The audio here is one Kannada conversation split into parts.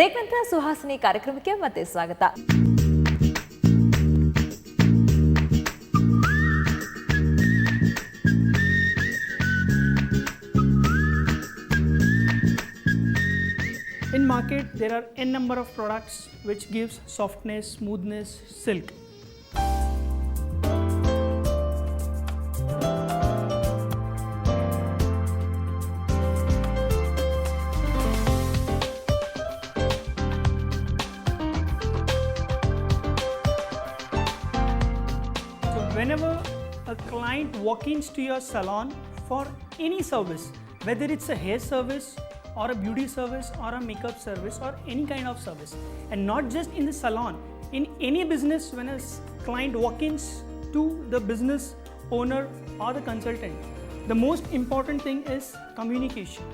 ಬ್ರೇಕ್ ನಂತರ ಸುಹಾಸಿನಿ ಕಾರ್ಯಕ್ರಮಕ್ಕೆ ಮತ್ತೆ ಸ್ವಾಗತ. In market, there are n number of products which gives softness, smoothness, silk. So whenever a client walk-ins to your salon for any service, whether it's a hair service or a beauty service or a makeup service or any kind of service, and not just in the salon, in any business, when a client walk-ins to the business owner or the consultant, the most important thing is communication.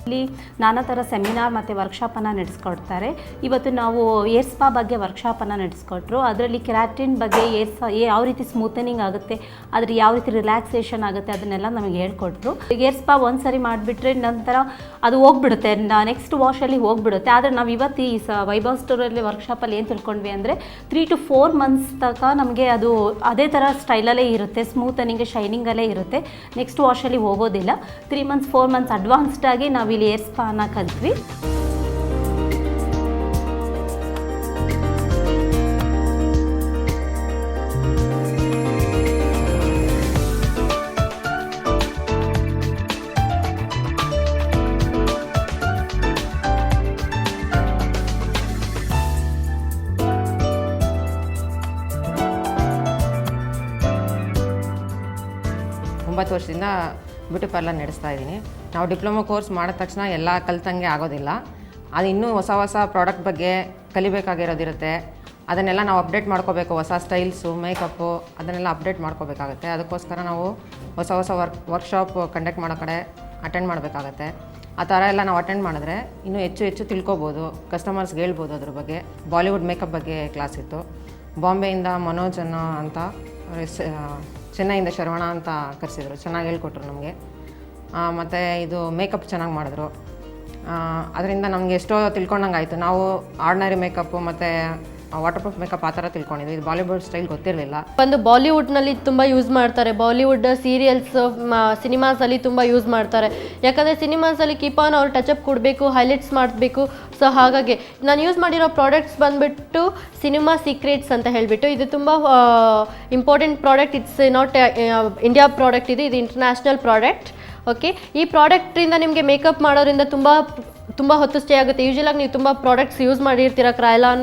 ಇಲ್ಲಿ ನಾನಾ ಥರ ಸೆಮಿನಾರ್ ಮತ್ತು ವರ್ಕ್ಶಾಪನ್ನು ನಡೆಸ್ಕೊಡ್ತಾರೆ. ಇವತ್ತು ನಾವು ಏರ್ ಸ್ಪಾ ಬಗ್ಗೆ ವರ್ಕ್ಶಾಪನ್ನು ನಡೆಸ್ಕೊಟ್ರು. ಅದರಲ್ಲಿ ಕೆರಾಟಿನ್ ಬಗ್ಗೆ ಯಾವ ರೀತಿ ಸ್ಮೂತನಿಂಗ್ ಆಗುತ್ತೆ, ಅದ್ರ ಯಾವ ರೀತಿ ರಿಲ್ಯಾಕ್ಸೇಷನ್ ಆಗುತ್ತೆ ಅದನ್ನೆಲ್ಲ ನಮಗೆ ಹೇಳ್ಕೊಟ್ರು. ಏರ್ ಸ್ಪಾ ಒಂದು ಸರಿ ಮಾಡಿಬಿಟ್ರೆ ನಂತರ ಅದು ಹೋಗ್ಬಿಡುತ್ತೆ, ನೆಕ್ಸ್ಟ್ ವಾಶಲ್ಲಿ ಹೋಗ್ಬಿಡುತ್ತೆ. ಆದರೆ ನಾವು ಇವತ್ತು ಈ ವೈಭವ್ ಸ್ಟೋರಲ್ಲಿ ವರ್ಕ್ಶಾಪಲ್ಲಿ ಏನು ತಿಳ್ಕೊಂಡ್ವಿ ಅಂದರೆ 3 to 4 months ತನಕ ನಮಗೆ ಅದು ಅದೇ ಥರ ಸ್ಟೈಲಲ್ಲೇ ಇರುತ್ತೆ, ಸ್ಮೂತನಿಂಗ್ ಶೈನಿಂಗಲ್ಲೇ ಇರುತ್ತೆ, ನೆಕ್ಸ್ಟ್ ವಾಶಲ್ಲಿ ಹೋಗೋದಿಲ್ಲ. 3 months 4 months ಅಡ್ವಾನ್ಸ್ಡ್ ಆಗಿ ನಾವು ಇಲ್ಲಿ ಏರ್ ಸ್ಪಾನ ಕಲ್ತ್ವಿ. ವರ್ಷದಿಂದ ಬ್ಯೂಟಿ ಪಾರ್ಲರ್ ನಡೆಸ್ತಾ ಇದ್ದೀನಿ. ನಾವು ಡಿಪ್ಲೊಮಾ ಕೋರ್ಸ್ ಮಾಡಿದ ತಕ್ಷಣ ಎಲ್ಲ ಕಲ್ತಂಗೆ ಆಗೋದಿಲ್ಲ. ಅದು ಇನ್ನೂ ಹೊಸ ಪ್ರಾಡಕ್ಟ್ ಬಗ್ಗೆ ಕಲಿಬೇಕಾಗಿರೋದಿರುತ್ತೆ. ಅದನ್ನೆಲ್ಲ ನಾವು ಅಪ್ಡೇಟ್ ಮಾಡ್ಕೋಬೇಕು. ಹೊಸ ಸ್ಟೈಲ್ಸು, ಮೇಕಪ್ಪು ಅದನ್ನೆಲ್ಲ ಅಪ್ಡೇಟ್ ಮಾಡ್ಕೋಬೇಕಾಗತ್ತೆ. ಅದಕ್ಕೋಸ್ಕರ ನಾವು ಹೊಸ ವರ್ಕ್ಶಾಪ್ ಕಂಡಕ್ಟ್ ಮಾಡೋ ಕಡೆ ಅಟೆಂಡ್ ಮಾಡಬೇಕಾಗತ್ತೆ. ಆ ಥರ ಎಲ್ಲ ನಾವು ಅಟೆಂಡ್ ಮಾಡಿದ್ರೆ ಇನ್ನೂ ಹೆಚ್ಚು ತಿಳ್ಕೊಬೋದು, ಕಸ್ಟಮರ್ಸ್ಗೆ ಹೇಳ್ಬೋದು ಅದ್ರ ಬಗ್ಗೆ. ಬಾಲಿವುಡ್ ಮೇಕಪ್ ಬಗ್ಗೆ ಕ್ಲಾಸ್ ಇತ್ತು. ಬಾಂಬೆಯಿಂದ ಮನೋಜ್ ಅನ್ನೋ ಅಂತ, ಚೆನ್ನೈಯಿಂದ ಶರವಣ ಅಂತ ಕರೆಸಿದ್ರು. ಚೆನ್ನಾಗಿ ಹೇಳ್ಕೊಟ್ರು ನಮಗೆ. ಮತ್ತು ಇದು ಮೇಕಪ್ ಚೆನ್ನಾಗಿ ಮಾಡಿದ್ರು. ಅದರಿಂದ ನಮಗೆ ಎಷ್ಟೋ ತಿಳ್ಕೊಂಡಂಗೆ ಆಯಿತು. ನಾವು ಆರ್ಡಿನರಿ ಮೇಕಪ್ಪು ಮತ್ತು ವಾಟರ್ ಪ್ರೂಫ್ ಮೇಕಪ್ ಆ ಥರ ತಿಳ್ಕೊಂಡಿದ್ವಿ. ಇದು ಬಾಲಿವುಡ್ ಸ್ಟೈಲ್ ಗೊತ್ತಿರಲಿಲ್ಲ. ಒಂದು ಬಾಲಿವುಡ್ನಲ್ಲಿ ತುಂಬ ಯೂಸ್ ಮಾಡ್ತಾರೆ. ಬಾಲಿವುಡ್ ಸೀರಿಯಲ್ಸ್, ಸಿನಿಮಾಸಲ್ಲಿ ತುಂಬ ಯೂಸ್ ಮಾಡ್ತಾರೆ. ಯಾಕಂದರೆ ಸಿನಿಮಾಸಲ್ಲಿ ಕೀಪ್ ಆನ್ ಅವ್ರು ಟಚಪ್ ಕೊಡಬೇಕು, ಹೈಲೈಟ್ಸ್ ಮಾಡಬೇಕು. ಸೊ ಹಾಗಾಗಿ ನಾನು ಯೂಸ್ ಮಾಡಿರೋ ಪ್ರಾಡಕ್ಟ್ಸ್ ಬಂದುಬಿಟ್ಟು ಸಿನಿಮಾ ಸೀಕ್ರೆಟ್ಸ್ ಅಂತ ಹೇಳಿಬಿಟ್ಟು, ಇದು ತುಂಬ important product. It's not India product, ಇದು ಇಂಟರ್ನ್ಯಾಷನಲ್ ಪ್ರಾಡಕ್ಟ್. ಓಕೆ, ಈ ಪ್ರಾಡಕ್ಟಿಂದ ನಿಮಗೆ ಮೇಕಪ್ ಮಾಡೋದ್ರಿಂದ ತುಂಬ ಹೊತ್ತು ಸ್ಟೇ ಆಗುತ್ತೆ. ಯೂಶಲಾಗಿ ನೀವು ತುಂಬ ಪ್ರಾಡಕ್ಟ್ಸ್ ಯೂಸ್ ಮಾಡಿರ್ತೀರ, ಕ್ರೈಲಾನ್,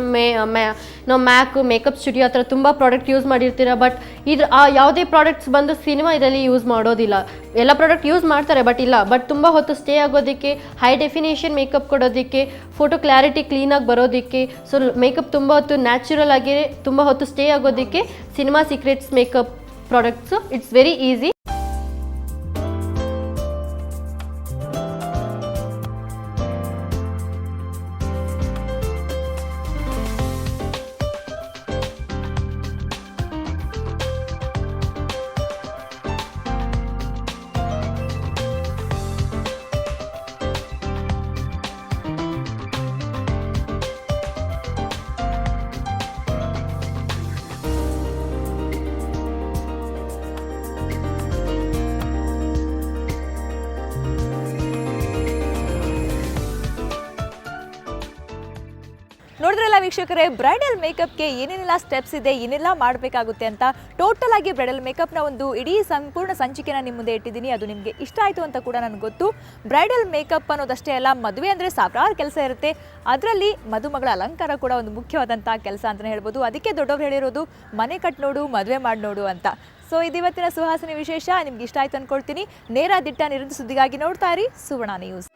ನಾವು ಮ್ಯಾಕ್, ಮೇಕಪ್ ಸ್ಟುಡಿಯೋ ಆ ಥರ ತುಂಬ ಪ್ರಾಡಕ್ಟ್ ಯೂಸ್ ಮಾಡಿರ್ತೀರ. ಬಟ್ ಯಾವುದೇ ಪ್ರಾಡಕ್ಟ್ಸ್ ಬಂದು ಸಿನಿಮಾ ಇದರಲ್ಲಿ ಯೂಸ್ ಮಾಡೋದಿಲ್ಲ. ಎಲ್ಲ ಪ್ರಾಡಕ್ಟ್ ಯೂಸ್ ಮಾಡ್ತಾರೆ ಬಟ್ ತುಂಬ ಹೊತ್ತು ಸ್ಟೇ ಆಗೋದಕ್ಕೆ, ಹೈ ಡೆಫಿನೇಷನ್ ಮೇಕಪ್ ಕೊಡೋದಕ್ಕೆ, ಫೋಟೋ ಕ್ಲಾರಿಟಿ ಕ್ಲೀನಾಗಿ ಬರೋದಕ್ಕೆ, ಸೊ ಮೇಕಪ್ ತುಂಬ ಹೊತ್ತು ನ್ಯಾಚುರಲ್ ಆಗಿ ತುಂಬ ಹೊತ್ತು ಸ್ಟೇ ಆಗೋದಕ್ಕೆ cinema secrets makeup products it's very easy. ನೋಡಿದ್ರಲ್ಲ ವೀಕ್ಷಕರೇ, ಬ್ರೈಡಲ್ ಮೇಕಪ್ಗೆ ಏನೇನೆಲ್ಲ ಸ್ಟೆಪ್ಸ್ ಇದೆ, ಏನೆಲ್ಲ ಮಾಡಬೇಕಾಗುತ್ತೆ ಅಂತ ಟೋಟಲ್ ಆಗಿ ಬ್ರೈಡಲ್ ಮೇಕಪ್ನ ಒಂದು ಇಡೀ ಸಂಪೂರ್ಣ ಸಂಚಿಕೆನ ನಿಮ್ಮ ಮುಂದೆ ಇಟ್ಟಿದ್ದೀನಿ. ಅದು ನಿಮಗೆ ಇಷ್ಟ ಆಯಿತು ಅಂತ ಕೂಡ ನನಗೆ ಗೊತ್ತು. ಬ್ರೈಡಲ್ ಮೇಕಪ್ ಅನ್ನೋದಷ್ಟೇ ಅಲ್ಲ, ಮದುವೆ ಅಂದರೆ ಸಾವಿರಾರು ಕೆಲಸ ಇರುತ್ತೆ. ಅದರಲ್ಲಿ ಮದುಮಗಳ ಅಲಂಕಾರ ಕೂಡ ಒಂದು ಮುಖ್ಯವಾದಂಥ ಕೆಲಸ ಅಂತಲೇ ಹೇಳ್ಬೋದು. ಅದಕ್ಕೆ ದೊಡ್ಡವ್ರು ಹೇಳಿರೋದು ಮನೆ ಕಟ್ ನೋಡು, ಮದುವೆ ಮಾಡಿ ನೋಡು ಅಂತ. ಸೊ ಇದು ಇವತ್ತಿನ ಸುಹಾಸಿನಿ ವಿಶೇಷ. ನಿಮ್ಗೆ ಇಷ್ಟ ಆಯಿತು ಅಂದ್ಕೊಳ್ತೀನಿ. ನೇರ ದಿಟ್ಟ ನಿರಂತರ ಸುದ್ದಿಗಾಗಿ ನೋಡ್ತಾ ಇರಿ ಸುವರ್ಣ ನ್ಯೂಸ್.